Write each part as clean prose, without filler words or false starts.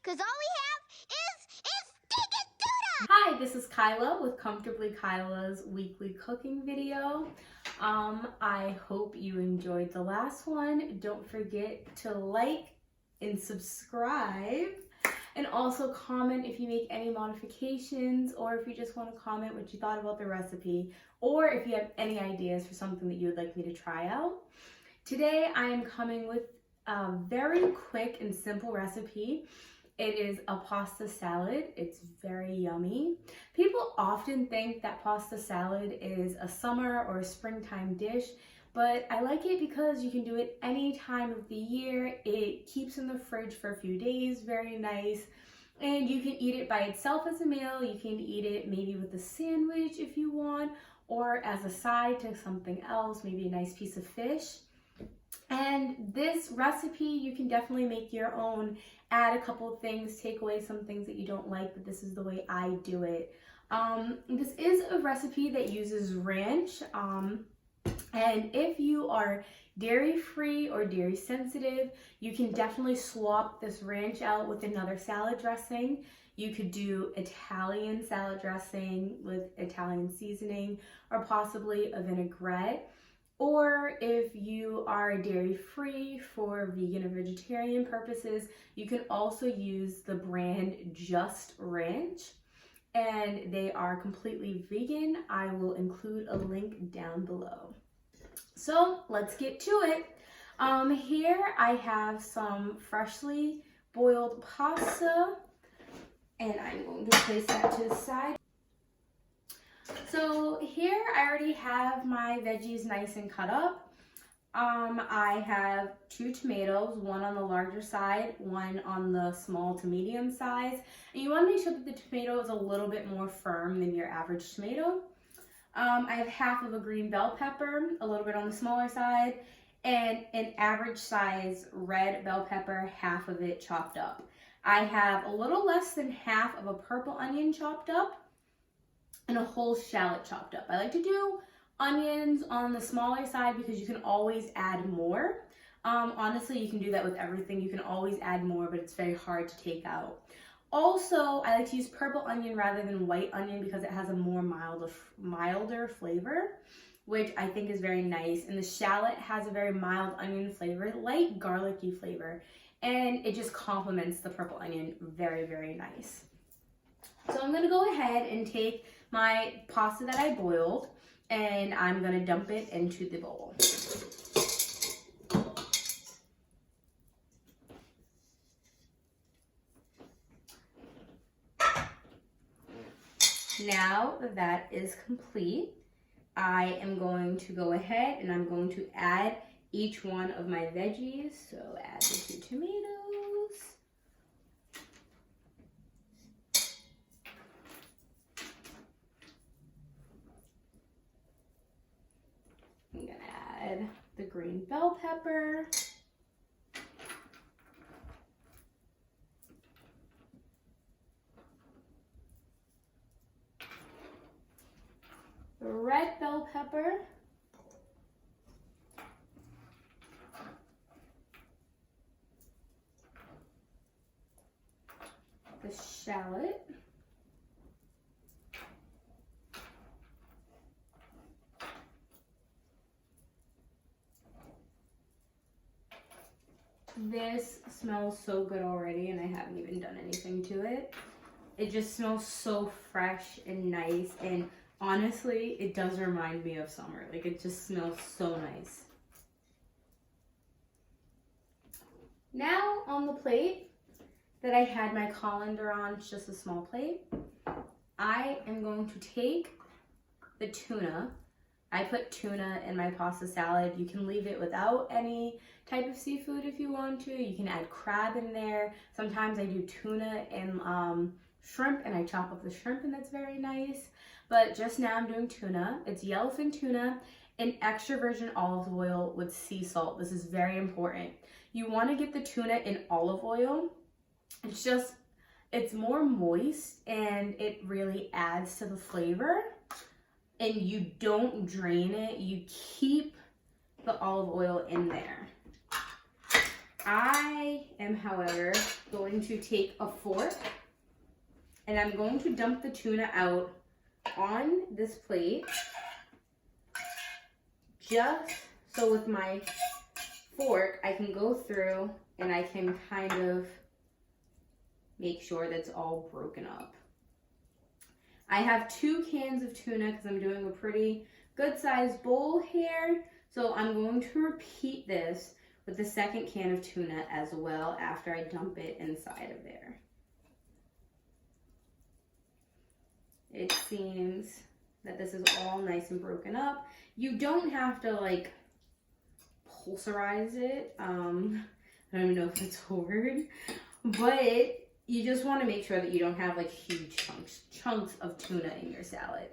because all we have is stinking tuna! Hi, this is Kyla with Komfortably Kyla's weekly cooking video. I hope you enjoyed the last one. Don't forget to like and subscribe, and also comment if you make any modifications, or if you just want to comment what you thought about the recipe, or if you have any ideas for something that you would like me to try out. Today I am coming with a very quick and simple recipe. It is a pasta salad. It's very yummy. People often think that pasta salad is a summer or a springtime dish, but I like it because you can do it any time of the year. It keeps in the fridge for a few days, very nice. And you can eat it by itself as a meal. You can eat it maybe with a sandwich if you want, or as a side to something else, maybe a nice piece of fish. And this recipe, you can definitely make your own, add a couple of things, take away some things that you don't like, but this is the way I do it. This is a recipe that uses ranch, and if you are dairy-free or dairy-sensitive, you can definitely swap this ranch out with another salad dressing. You could do Italian salad dressing with Italian seasoning, or possibly a vinaigrette. Or if you are dairy-free for vegan or vegetarian purposes, you can also use the brand Just Ranch, and they are completely vegan. I will include a link down below. So let's get to it. Here I have some freshly boiled pasta, and I'm going to place that to the side. So here I already have my veggies nice and cut up. I have 2 tomatoes, one on the larger side, one on the small to medium size. And you want to make sure that the tomato is a little bit more firm than your average tomato. I have half of a green bell pepper, a little bit on the smaller side, and an average size red bell pepper, half of it chopped up. I have a little less than half of a purple onion chopped up, and a whole shallot chopped up. I like to do onions on the smaller side because you can always add more. Honestly, you can do that with everything. You can always add more, but it's very hard to take out. Also, I like to use purple onion rather than white onion because it has a more milder flavor, which I think is very nice. And the shallot has a very mild onion flavor, light garlicky flavor, and it just complements the purple onion very, very nice. So I'm gonna go ahead and take my pasta that I boiled, and I'm gonna dump it into the bowl. Now that is complete, I am going to go ahead and I'm going to add each one of my veggies. So add the 2 tomatoes. I'm gonna add the green bell pepper. The red bell pepper. The shallot. This smells so good already, and I haven't even done anything to it. It just smells so fresh and nice, and honestly, it does remind me of summer. Like, it just smells so nice. Now, on the plate that I had my colander on, it's just a small plate, I am going to take the tuna. I put tuna in my pasta salad. You can leave it without any type of seafood if you want to. You can add crab in there. Sometimes I do tuna and shrimp, and I chop up the shrimp, and that's very nice. But just now I'm doing tuna. It's yellowfin tuna in extra virgin olive oil with sea salt. This is very important. You want to get the tuna in olive oil. It's more moist, and it really adds to the flavor. And you don't drain it. You keep the olive oil in there. I am, however, going to take a fork and I'm going to dump the tuna out on this plate, just so with my fork I can go through and I can kind of make sure that's all broken up. I have 2 cans of tuna because I'm doing a pretty good sized bowl here. So I'm going to repeat this with the second can of tuna as well after I dump it inside of there. It seems that this is all nice and broken up. You don't have to like pulverize it. I don't even know if it's a word, but you just want to make sure that you don't have like huge chunks of tuna in your salad.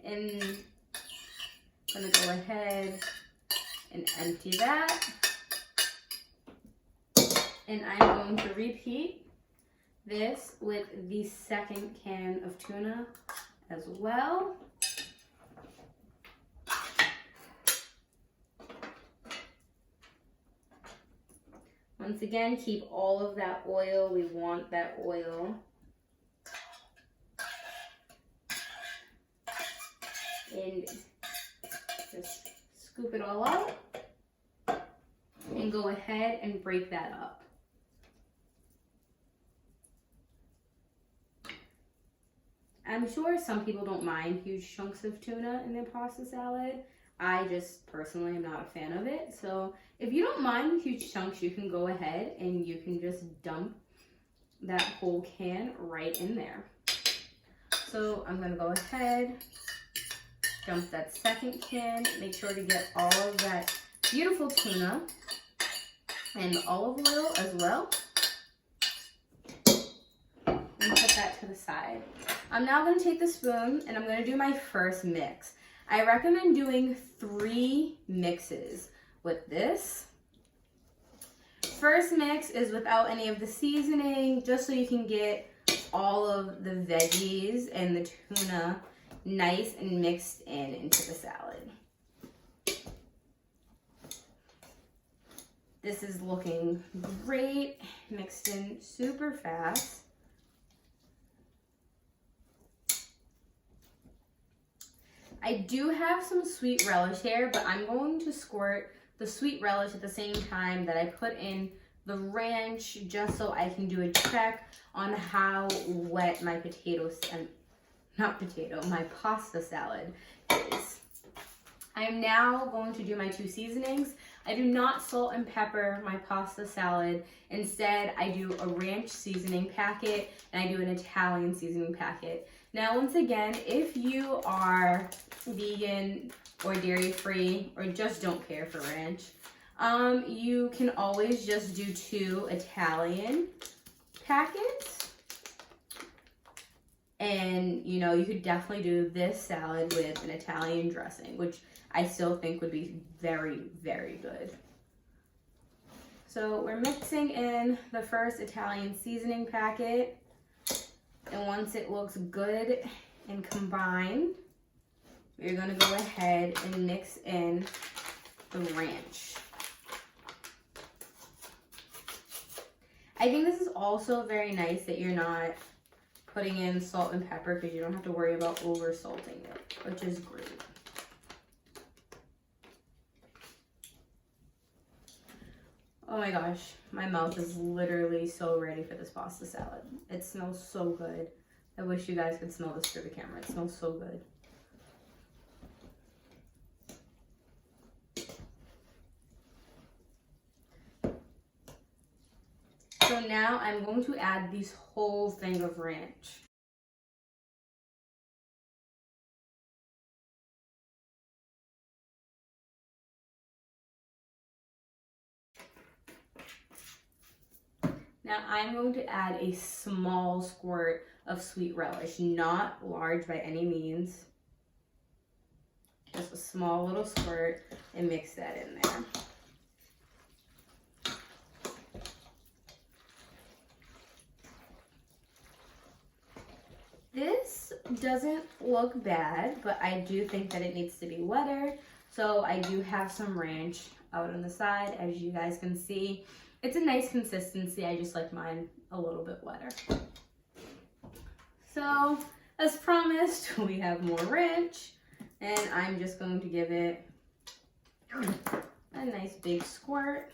And I'm gonna go ahead and empty that. And I'm going to repeat this with the second can of tuna as well. Once again, keep all of that oil. We want that oil. And just scoop it all out. And go ahead and break that up. I'm sure some people don't mind huge chunks of tuna in their pasta salad. I just personally am not a fan of it. So if you don't mind huge chunks, you can go ahead and you can just dump that whole can right in there. So I'm gonna go ahead, dump that second can, make sure to get all of that beautiful tuna and the olive oil as well. And put that to the side. I'm now gonna take the spoon and I'm gonna do my first mix. I recommend doing 3 mixes with this. First mix is without any of the seasoning, just so you can get all of the veggies and the tuna nice and mixed into the salad. This is looking great, mixed in super fast. I do have some sweet relish here, but I'm going to squirt the sweet relish at the same time that I put in the ranch, just so I can do a check on how wet my my pasta salad is. I am now going to do my 2 seasonings. I do not salt and pepper my pasta salad. Instead, I do a ranch seasoning packet and I do an Italian seasoning packet. Now, once again, if you are vegan or dairy-free or just don't care for ranch, you can always just do 2 Italian packets. And, you know, you could definitely do this salad with an Italian dressing, which I still think would be very, very good. So we're mixing in the first Italian seasoning packet. And once it looks good and combined, we're gonna go ahead and mix in the ranch. I think this is also very nice that you're not putting in salt and pepper because you don't have to worry about over salting it, which is great. Oh my gosh, my mouth is literally so ready for this pasta salad. It smells so good. I wish you guys could smell this through the camera. It smells so good. So now I'm going to add this whole thing of ranch. Now I'm going to add a small squirt of sweet relish, not large by any means. Just a small little squirt, and mix that in there. This doesn't look bad, but I do think that it needs to be wetter. So I do have some ranch out on the side, as you guys can see. It's a nice consistency. I just like mine a little bit wetter. So, as promised, we have more ranch, and I'm just going to give it a nice big squirt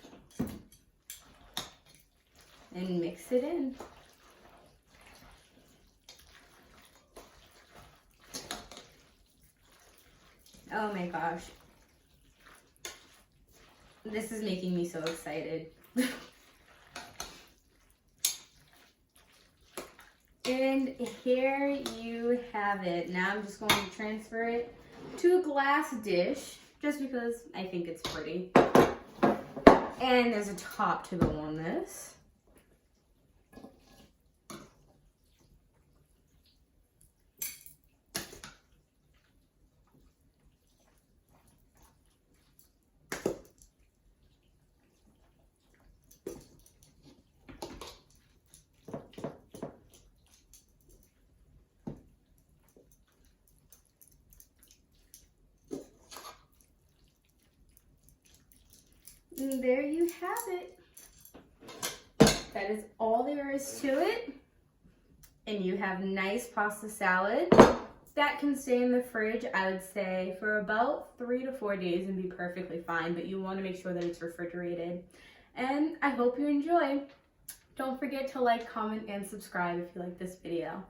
and mix it in. Oh my gosh. This is making me so excited. And here you have it. Now I'm just going to transfer it to a glass dish, just because I think it's pretty. And there's a top to go on this. And there you have it. That is all there is to it. And you have nice pasta salad. That can stay in the fridge, I would say, for about 3 to 4 days and be perfectly fine, but you want to make sure that it's refrigerated. And I hope you enjoy. Don't forget to like, comment, and subscribe if you like this video.